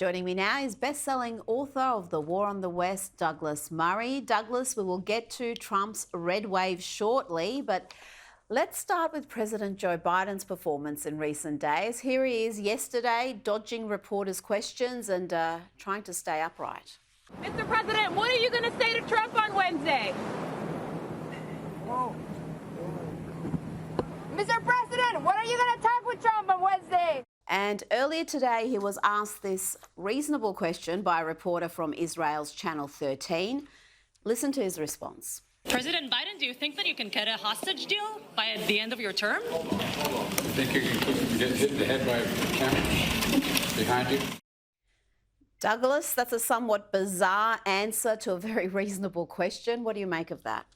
Joining me now is best-selling author of The War on the West, Douglas Murray. Douglas, we will get to Trump's red wave shortly, but let's start with President Joe Biden's performance in recent days. Here he is yesterday, dodging reporters' questions and trying to stay upright. Mr. President, what are you going to say to Trump on Wednesday? Whoa. Mr. President, what are you going to talk with Trump on Wednesday? And earlier today, he was asked this reasonable question by a reporter from Israel's Channel 13. Listen to his response. President Biden, do you think that you can get a hostage deal by the end of your term? You think you can get hit in the head by a camera behind you? Douglas, that's a somewhat bizarre answer to a very reasonable question. What do you make of that?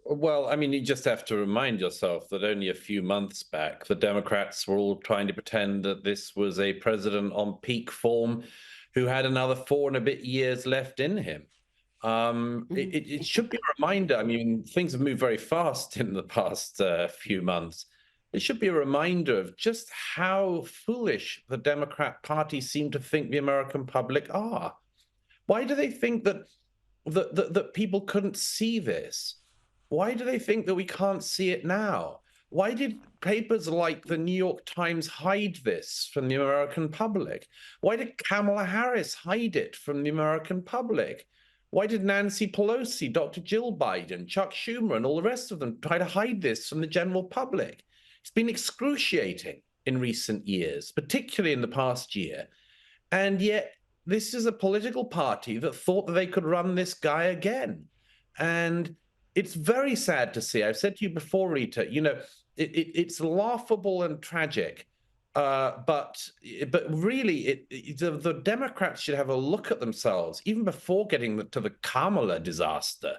Well, I mean, you just have to remind yourself that only a few months back, the Democrats were all trying to pretend that this was a president on peak form who had another 4 and a bit years left in him. It should be a reminder. I mean, things have moved very fast in the past few months. It should be a reminder of just how foolish the Democrat Party seem to think the American public are. Why do they think that people couldn't see this? Why do they think that we can't see it now? Why did papers like the New York Times hide this from the American public? Why did Kamala Harris hide it from the American public? Why did Nancy Pelosi, Dr. Jill Biden, Chuck Schumer, and all the rest of them try to hide this from the general public? It's been excruciating in recent years, particularly in the past year. And yet, this is a political party that thought that they could run this guy again. And it's very sad to see. I've said to you before, Rita, you know, it's laughable and tragic, but really, the Democrats should have a look at themselves, even before getting to the Kamala disaster,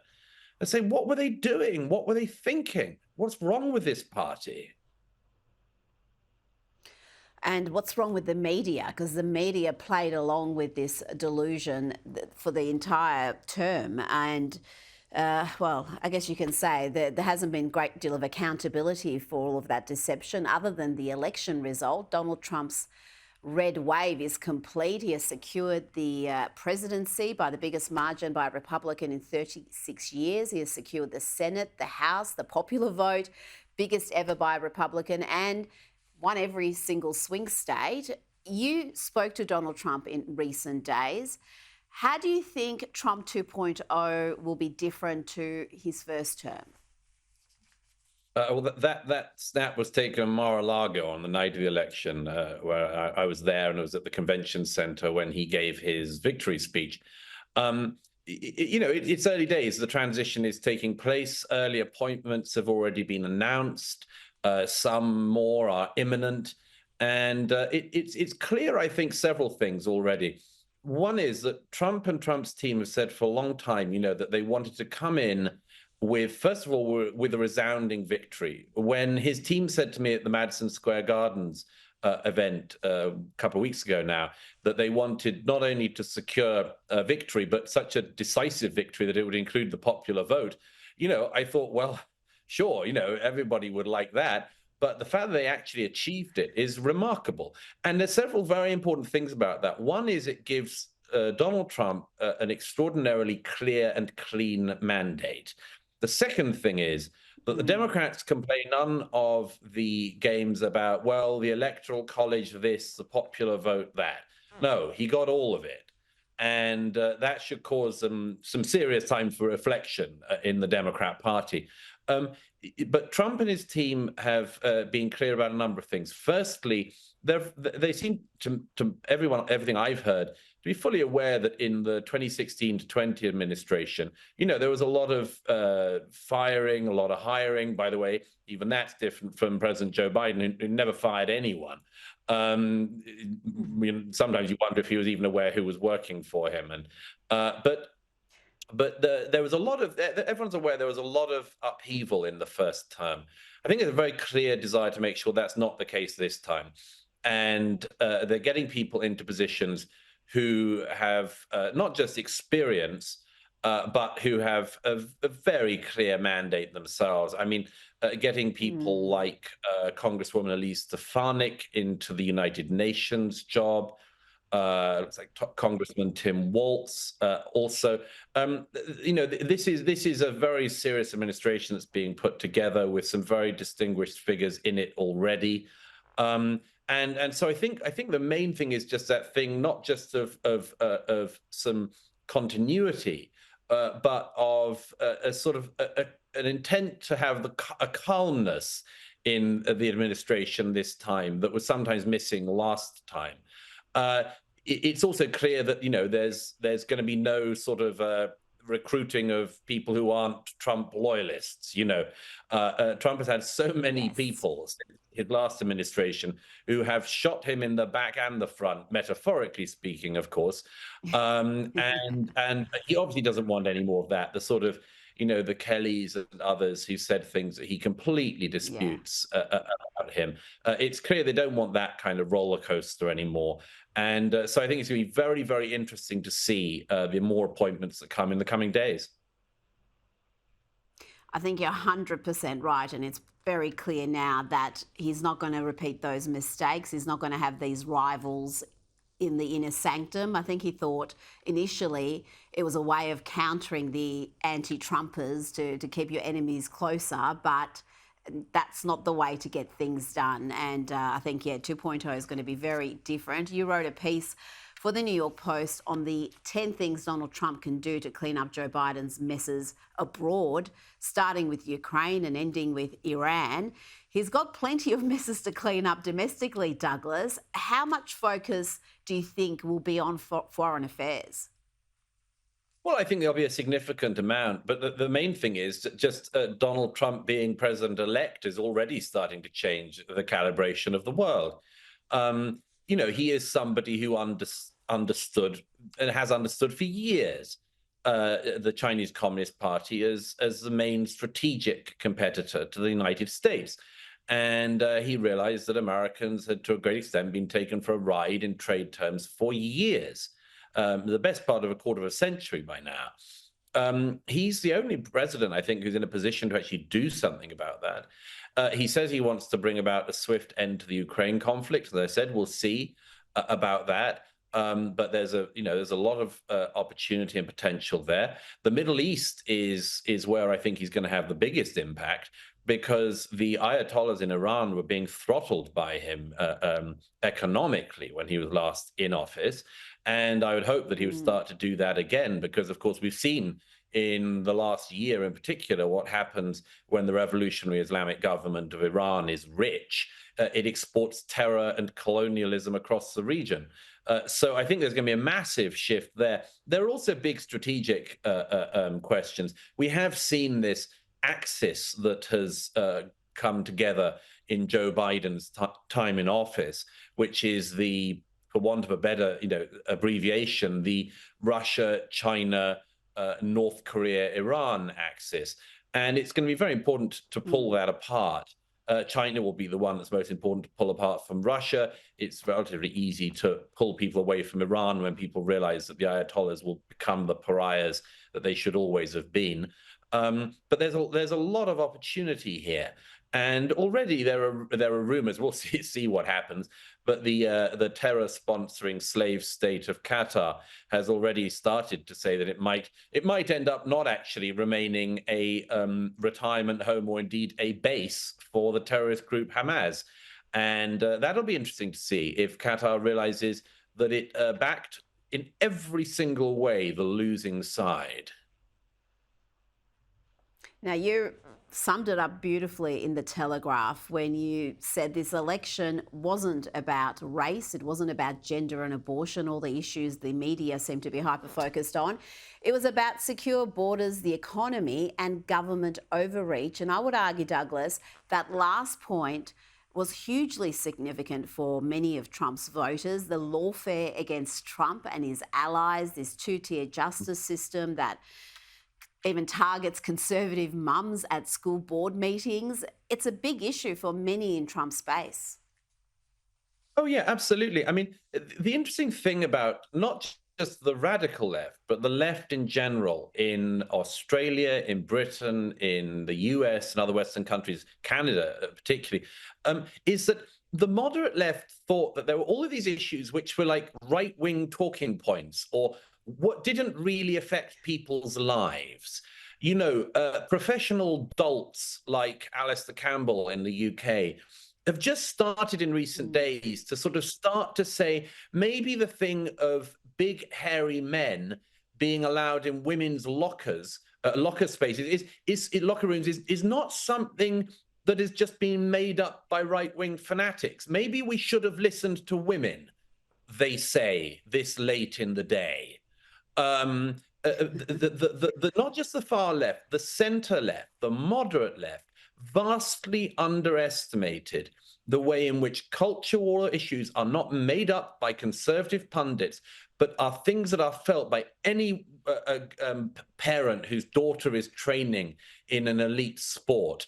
and say, what were they doing? What were they thinking? What's wrong with this party? And what's wrong with the media? Because the media played along with this delusion for the entire term. And well, I guess you can say that there hasn't been a great deal of accountability for all of that deception other than the election result. Donald Trump's red wave is complete. He has secured the presidency by the biggest margin by a Republican in 36 years. He has secured the Senate, the House, the popular vote, biggest ever by a Republican, and won every single swing state. You spoke to Donald Trump in recent days. How do you think Trump 2.0 will be different to his first term? Well, that snap was taken in Mar-a-Lago on the night of the election, where I was there, and it was at the convention center when he gave his victory speech. You know, it's early days. The transition is taking place. Early appointments have already been announced. Some more are imminent. And it's clear, I think, several things already. One is that Trump and Trump's team have said for a long time, you know, that they wanted to come in with, first of all, with a resounding victory. When his team said to me at the Madison Square Gardens event a couple of weeks ago now, that they wanted not only to secure a victory, but such a decisive victory that it would include the popular vote, you know, I thought, well, sure, you know, everybody would like that. But the fact that they actually achieved it is remarkable. And there's several very important things about that. One is it gives Donald Trump an extraordinarily clear and clean mandate. The second thing is that the Democrats can play none of the games about, well, the electoral college this, the popular vote that. No, he got all of it. And that should cause some serious time for reflection in the Democrat Party. But Trump and his team have been clear about a number of things. Firstly, they seem to everything I've heard, to be fully aware that in the 2016 to 20 administration, you know, there was a lot of firing, a lot of hiring. By the way, even that's different from President Joe Biden, who never fired anyone. Sometimes you wonder if he was even aware who was working for him. But there was a lot of, everyone's aware there was a lot of upheaval in the first term. I think there's a very clear desire to make sure that's not the case this time. And they're getting people into positions who have not just experience, but who have a very clear mandate themselves. I mean, getting people like Congresswoman Elise Stefanik into the United Nations job, Looks like Congressman Tim Walz also. This is a very serious administration that's being put together with some very distinguished figures in it already. And so I think the main thing is just that thing, not just of some continuity, but of a sort of an intent to have a calmness in the administration this time that was sometimes missing last time. It's also clear that there's going to be no sort of recruiting of people who aren't Trump loyalists. Trump has had so many people since his last administration who have shot him in the back and the front, metaphorically speaking, of course. And he obviously doesn't want any more of that. The sort of the Kellys and others who said things that he completely disputes about him. It's clear they don't want that kind of roller coaster anymore. And so I think it's going to be very, very interesting to see the more appointments that come in the coming days. I think you're 100% right. And it's very clear now that he's not going to repeat those mistakes. He's not going to have these rivals in the inner sanctum. I think he thought initially it was a way of countering the anti-Trumpers to keep your enemies closer, but that's not the way to get things done. And I think, 2.0 is going to be very different. You wrote a piece for the New York Post on the 10 things Donald Trump can do to clean up Joe Biden's messes abroad, starting with Ukraine and ending with Iran. He's got plenty of messes to clean up domestically, Douglas. How much focus do you think will be on foreign affairs? Well, I think there'll be a significant amount, but the main thing is just Donald Trump being president-elect is already starting to change the calibration of the world. He is somebody who understood and has understood for years the Chinese Communist Party as the main strategic competitor to the United States. And he realized that Americans had, to a great extent, been taken for a ride in trade terms for years. The best part of a quarter of a century by now. He's the only president, I think, who's in a position to actually do something about that. He says he wants to bring about a swift end to the Ukraine conflict. As I said, we'll see about that. But there's a lot of opportunity and potential there. The Middle East is where I think he's going to have the biggest impact, because the Ayatollahs in Iran were being throttled by him economically when he was last in office. And I would hope that he would start to do that again, because, of course, we've seen in the last year in particular what happens when the revolutionary Islamic government of Iran is rich. It exports terror and colonialism across the region. So I think there's going to be a massive shift there. There are also big strategic questions. We have seen this axis that has come together in Joe Biden's time in office, which is the, for want of a better abbreviation, the Russia, China, North Korea, Iran axis. And it's going to be very important to pull that apart. China will be the one that's most important to pull apart from Russia. It's relatively easy to pull people away from Iran when people realize that the Ayatollahs will become the pariahs that they should always have been. But there's a lot of opportunity here, and already there are rumors. We'll see what happens. But the terror sponsoring slave state of Qatar has already started to say that it might end up not actually remaining a retirement home, or indeed a base for the terrorist group Hamas. And that'll be interesting to see if Qatar realizes that it backed in every single way the losing side. Now, you summed it up beautifully in The Telegraph when you said this election wasn't about race, it wasn't about gender and abortion, all the issues the media seem to be hyper-focused on. It was about secure borders, the economy, and government overreach. And I would argue, Douglas, that last point was hugely significant for many of Trump's voters. The lawfare against Trump and his allies, this two-tier justice system that even targets conservative mums at school board meetings. It's a big issue for many in Trump's base. Oh, yeah, absolutely. I mean, the interesting thing about not just the radical left, but the left in general in Australia, in Britain, in the US and other Western countries, Canada particularly, is that the moderate left thought that there were all of these issues which were like right-wing talking points or what didn't really affect people's lives. You know, professional dolts like Alistair Campbell in the UK have just started in recent days to sort of start to say maybe the thing of big hairy men being allowed in women's lockers, locker spaces, locker rooms is not something that is just being made up by right-wing fanatics. Maybe we should have listened to women, they say, this late in the day. Not just the far left, the center left, the moderate left, vastly underestimated the way in which culture war issues are not made up by conservative pundits, but are things that are felt by any parent whose daughter is training in an elite sport.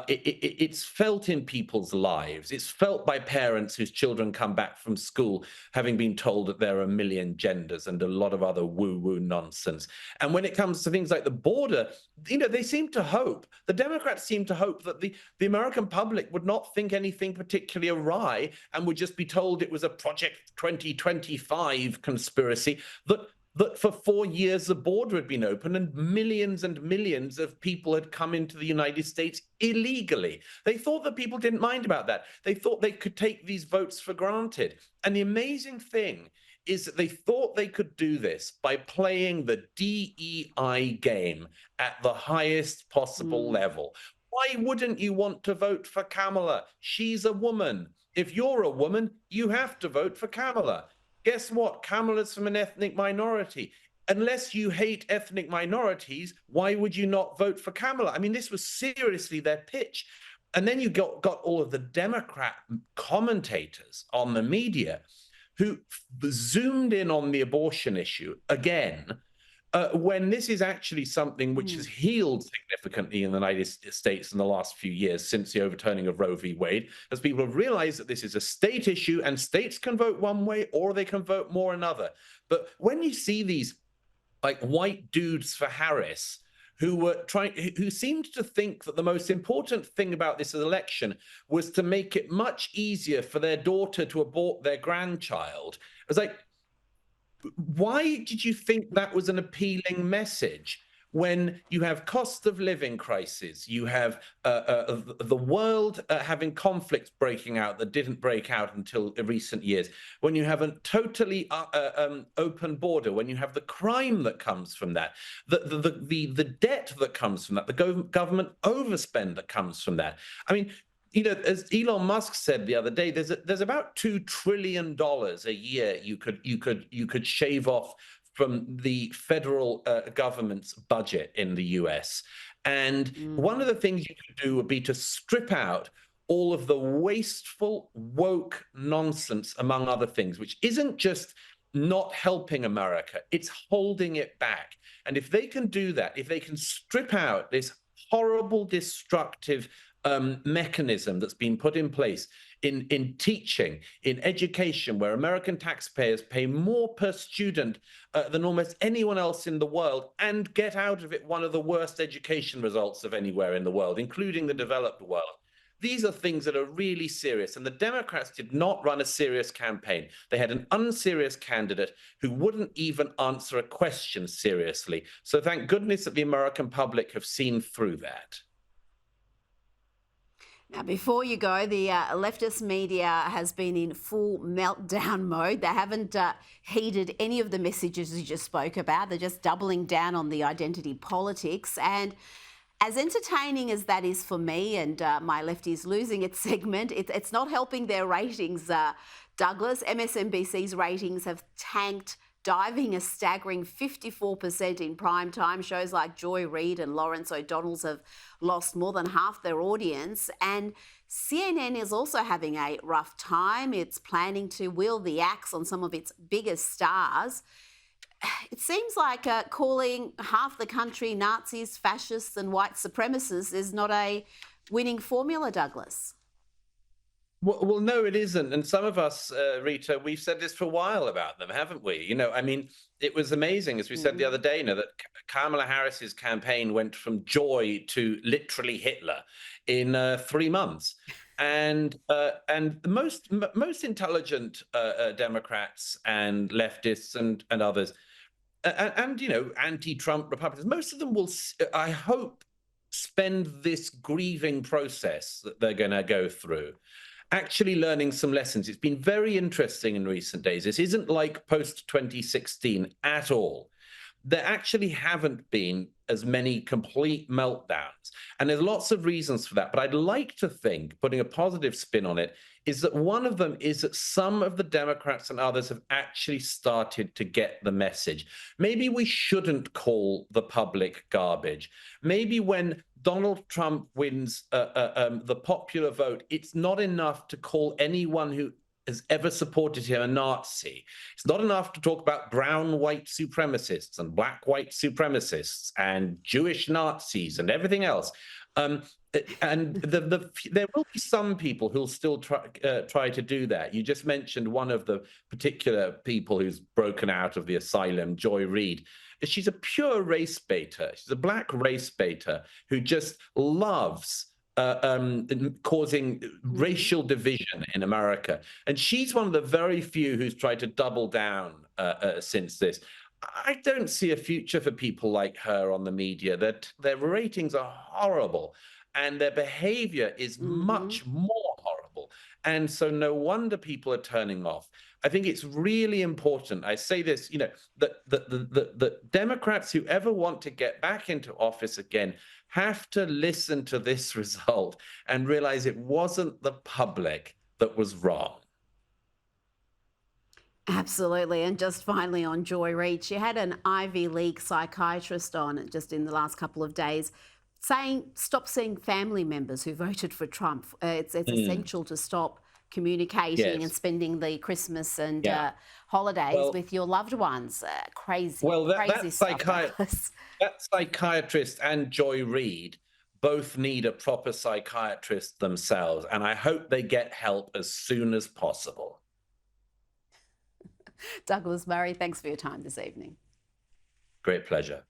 It's felt in people's lives. It's felt by parents whose children come back from school having been told that there are a million genders and a lot of other woo-woo nonsense. And when it comes to things like the border, you know, they seem to hope, the Democrats seem to hope that the American public would not think anything particularly awry and would just be told it was a Project 2025 conspiracy that for 4 years the border had been open and millions of people had come into the United States illegally. They thought that people didn't mind about that. They thought they could take these votes for granted. And the amazing thing is that they thought they could do this by playing the DEI game at the highest possible level. Why wouldn't you want to vote for Kamala? She's a woman. If you're a woman, you have to vote for Kamala. Guess what? Kamala's from an ethnic minority. Unless you hate ethnic minorities, why would you not vote for Kamala? I mean, this was seriously their pitch. And then you got all of the Democrat commentators on the media who zoomed in on the abortion issue again, when this is actually something which has healed significantly in the United States in the last few years since the overturning of Roe v. Wade, as people have realized that this is a state issue and states can vote one way or they can vote more another. But when you see these like white dudes for Harris who seemed to think that the most important thing about this election was to make it much easier for their daughter to abort their grandchild, it was like, why did you think that was an appealing message when you have cost of living crisis, you have the world having conflicts breaking out that didn't break out until recent years, when you have a totally open border, when you have the crime that comes from that, the debt that comes from that, the government overspend that comes from that. I mean, you know, as Elon Musk said the other day, there's about $2 trillion a year you could shave off from the federal government's budget in the US. And one of the things you could do would be to strip out all of the wasteful, woke nonsense, among other things, which isn't just not helping America, it's holding it back. And if they can do that, if they can strip out this horrible, destructive mechanism that's been put in place in teaching, in education, where American taxpayers pay more per student than almost anyone else in the world, and get out of it one of the worst education results of anywhere in the world, including the developed world. These are things that are really serious, and the Democrats did not run a serious campaign. They had an unserious candidate who wouldn't even answer a question seriously. So thank goodness that the American public have seen through that. Now, before you go, the leftist media has been in full meltdown mode. They haven't heeded any of the messages you just spoke about. They're just doubling down on the identity politics. And as entertaining as that is for me, and my lefties losing its segment, it's not helping their ratings, Douglas. MSNBC's ratings have tanked, diving a staggering 54% in prime time. Shows like Joy Reid and Lawrence O'Donnell's have lost more than half their audience. And CNN is also having a rough time. It's planning to wield the axe on some of its biggest stars. It seems like calling half the country Nazis, fascists and white supremacists is not a winning formula, Douglas. Well, no, it isn't. And some of us, Rita, we've said this for a while about them, haven't we? You know, I mean, it was amazing, as we said the other day, you know, that Kamala Harris's campaign went from joy to literally Hitler in 3 months. And the most intelligent Democrats and leftists and others, and you know, anti-Trump Republicans, most of them will, I hope, spend this grieving process that they're going to go through actually learning some lessons. It's been very interesting in recent days. This isn't like post 2016 at all. There actually haven't been as many complete meltdowns. And there's lots of reasons for that. But I'd like to think, putting a positive spin on it, is that one of them is that some of the Democrats and others have actually started to get the message. Maybe we shouldn't call the public garbage. Maybe when Donald Trump wins the popular vote, it's not enough to call anyone who has ever supported him a Nazi. It's not enough to talk about brown white supremacists and black white supremacists and Jewish Nazis and everything else. And there will be some people who'll still try to do that. You just mentioned one of the particular people who's broken out of the asylum, Joy Reid. She's a pure race baiter. She's a black race baiter who just loves causing racial division in America. And she's one of the very few who's tried to double down since this. I don't see a future for people like her on the media. Their ratings are horrible and their behavior is much more horrible. And so no wonder people are turning off. I think it's really important. I say this, you know, that the Democrats who ever want to get back into office again have to listen to this result and realize it wasn't the public that was wrong. Absolutely. And just finally on Joy Reid, she had an Ivy League psychiatrist on just in the last couple of days saying stop seeing family members who voted for Trump. It's essential to stop communicating and spending the Christmas and holidays with your loved ones. Crazy. Well, crazy that psychiatrist and Joy Reid both need a proper psychiatrist themselves, and I hope they get help as soon as possible. Douglas Murray, thanks for your time this evening. Great pleasure.